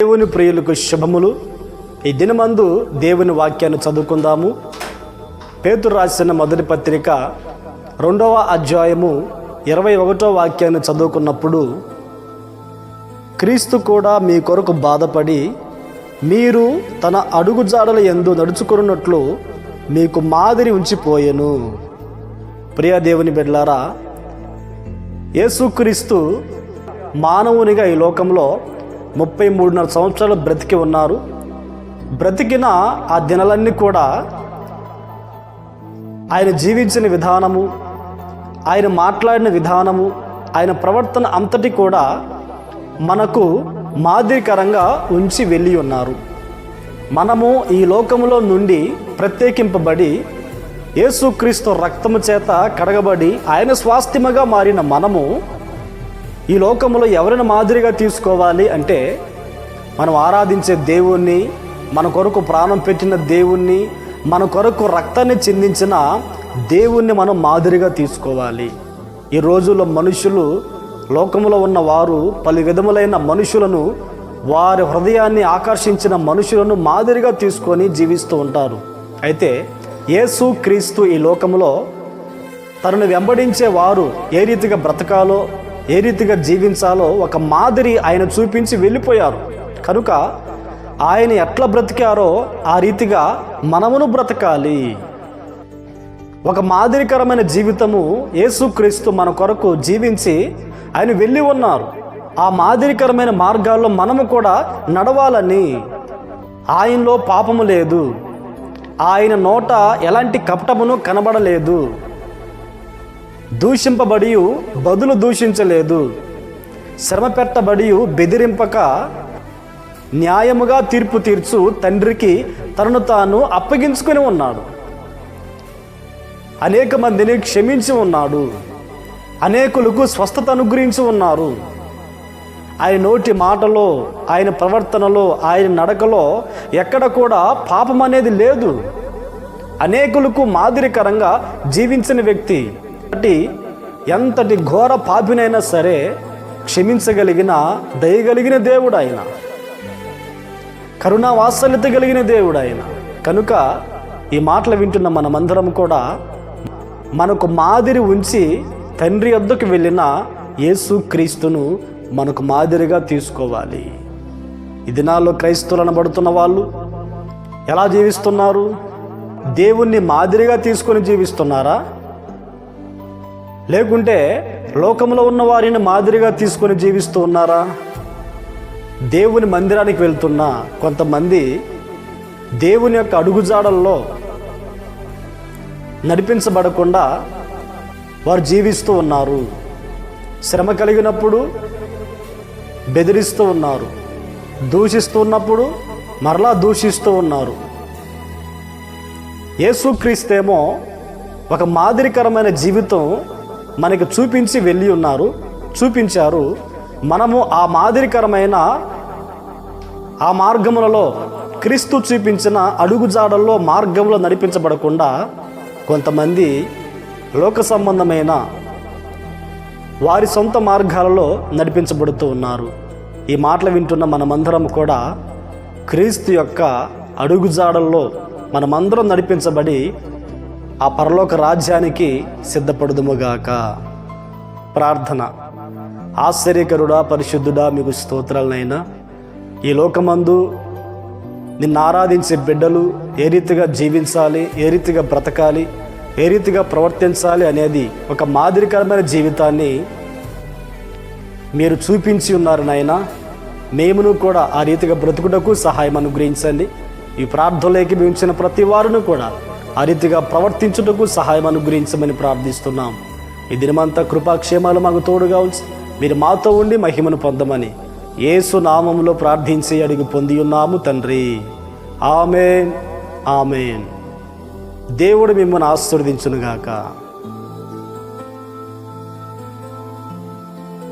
దేవుని ప్రియులకు శుభములు. ఈ దినమందు దేవుని వాక్యాన్ని చదువుకుందాము. పేతురు రాసిన మొదటి పత్రిక 2వ అధ్యాయము 21వ వాక్యాన్ని చదువుకున్నప్పుడు, క్రీస్తు కూడా మీ కొరకు బాధపడి మీరు తన అడుగుజాడల యందు నడుచుకున్నట్లు మీకు మాదిరి ఉంచిపోయెను. ప్రియ దేవుని బిడ్డలారా, యేసుక్రీస్తు మానవునిగా ఈ లోకంలో 33.5 సంవత్సరాలు బ్రతికి ఉన్నారు. బ్రతికిన ఆ దినాలన్నీ కూడా ఆయన జీవించిన విధానము, ఆయన మాట్లాడిన విధానము, ఆయన ప్రవర్తన అంతటి కూడా మనకు మాదిరికరంగా ఉంచి వెళ్ళి ఉన్నారు. మనము ఈ లోకములో నుండి ప్రత్యేకింపబడి యేసుక్రీస్తు రక్తము చేత కడగబడి ఆయన స్వాస్థ్యముగా మారిన మనము ఈ లోకములో ఎవరిని మాదిరిగా తీసుకోవాలి అంటే, మనం ఆరాధించే దేవుణ్ణి, మన కొరకు ప్రాణం పెట్టిన దేవుణ్ణి, మన కొరకు రక్తాన్ని చిందించిన దేవుణ్ణి మనం మాదిరిగా తీసుకోవాలి. ఈ రోజుల్లో మనుషులు, లోకములో ఉన్న వారు పలు విధములైన మనుషులను, వారి హృదయాన్ని ఆకర్షించిన మనుషులను మాదిరిగా తీసుకొని జీవిస్తూ ఉంటారు. అయితే యేసు క్రీస్తు ఈ లోకములో తనను వెంబడించే వారు ఏ రీతిగా బ్రతకాలో, ఏ రీతిగా జీవించాలో ఒక మాదిరి ఆయన చూపించి వెళ్ళిపోయారు. కనుక ఆయన ఎట్లా బ్రతికారో ఆ రీతిగా మనమును బ్రతకాలి. ఒక మాదిరికరమైన జీవితము యేసుక్రీస్తు మన కొరకు జీవించి ఆయన వెళ్ళి ఉన్నారు. ఆ మాదిరికరమైన మార్గాల్లో మనము కూడా నడవాలని. ఆయనలో పాపము లేదు, ఆయన నోట ఎలాంటి కపటమును కనబడలేదు, దూషింపబడి బదులు దూషించలేదు, శ్రమ పెట్టబడి బెదిరింపక న్యాయముగా తీర్పు తీర్చు తండ్రికి తనను తాను అప్పగించుకొని ఉన్నాడు. అనేక మందిని క్షమించి ఉన్నాడు. అనేకులకు స్వస్థత అనుగ్రహించి ఉన్నారు. ఆయన నోటి మాటలో, ఆయన ప్రవర్తనలో, ఆయన నడకలో ఎక్కడ కూడా పాపం అనేది లేదు. అనేకులకు మాదిరికరంగా జీవించిన వ్యక్తి. ఎంతటి ఘోర పాపినైనా సరే క్షమించగలిగిన దయగలిగిన దేవుడు ఆయన, కరుణా వాత్సల్యత కలిగిన దేవుడు ఆయన. కనుక ఈ మాటలు వింటున్న మనమందరం కూడా మనకు మాదిరి ఉంచి తండ్రి వద్దకు వెళ్ళిన యేసు క్రీస్తును మనకు మాదిరిగా తీసుకోవాలి. ఈ దినాల్లో క్రైస్తవులు అనబడుతున్న వాళ్ళు ఎలా జీవిస్తున్నారు? దేవుణ్ణి మాదిరిగా తీసుకొని జీవిస్తున్నారా? లేకుంటే లోకంలో ఉన్న వారిని మాదిరిగా తీసుకొని జీవిస్తూ ఉన్నారా? దేవుని మందిరానికి వెళ్తున్న కొంతమంది దేవుని యొక్క అడుగుజాడల్లో నడిపించబడకుండా వారు జీవిస్తూ ఉన్నారు. శ్రమ కలిగినప్పుడు బెదిరిస్తూ ఉన్నారు, దూషిస్తూ ఉన్నప్పుడు మరలా దూషిస్తూ ఉన్నారు. యేసుక్రీస్తేమో ఒక మాదిరికరమైన జీవితం మనకి చూపించి వెళ్ళి ఉన్నారు, చూపించారు. మనము ఆ మాదిరికరమైన ఆ మార్గములలో, క్రీస్తు చూపించిన అడుగుజాడల్లో మార్గంలో నడిపించబడకుండా కొంతమంది లోక సంబంధమైన వారి సొంత మార్గాలలో నడిపించబడుతూ ఉన్నారు. ఈ మాటలు వింటున్న మనమందరం కూడా క్రీస్తు యొక్క అడుగుజాడల్లో మనమందరం నడిపించబడి ఆ పరలోక రాజ్యానికి సిద్ధపడుదుముగాక. ప్రార్థన. ఆశ్చర్యకరుడా, పరిశుద్ధుడా, మీకు స్తోత్రాలనైనా. ఈ లోకమందు నిన్ను ఆరాధించే బిడ్డలు ఏ రీతిగా జీవించాలి, ఏ రీతిగా బ్రతకాలి, ఏ రీతిగా ప్రవర్తించాలి అనేది ఒక మాదిరికరమైన జీవితాన్ని మీరు చూపించి ఉన్నారు నాయన. మేమును కూడా ఆ రీతిగా బ్రతుకుటకు సహాయం అనుగ్రహించండి. ఈ ప్రార్థనలోకి మించిన ప్రతి వారును కూడా ఆ రీతిగా ప్రవర్తించుటకు సహాయం అనుగ్రహించమని ప్రార్థిస్తున్నాం. ఈ దినమంతా కృపాక్షేమాలు మాకు తోడుగా ఉంచి మీరు మాతో ఉండి మహిమను పొందమని యేసు నామములో ప్రార్థించి అడిగి పొంది ఉన్నాము తండ్రి. ఆమేన్, ఆమేన్. దేవుడు మిమ్మల్ని ఆశీర్వదించునుగాక.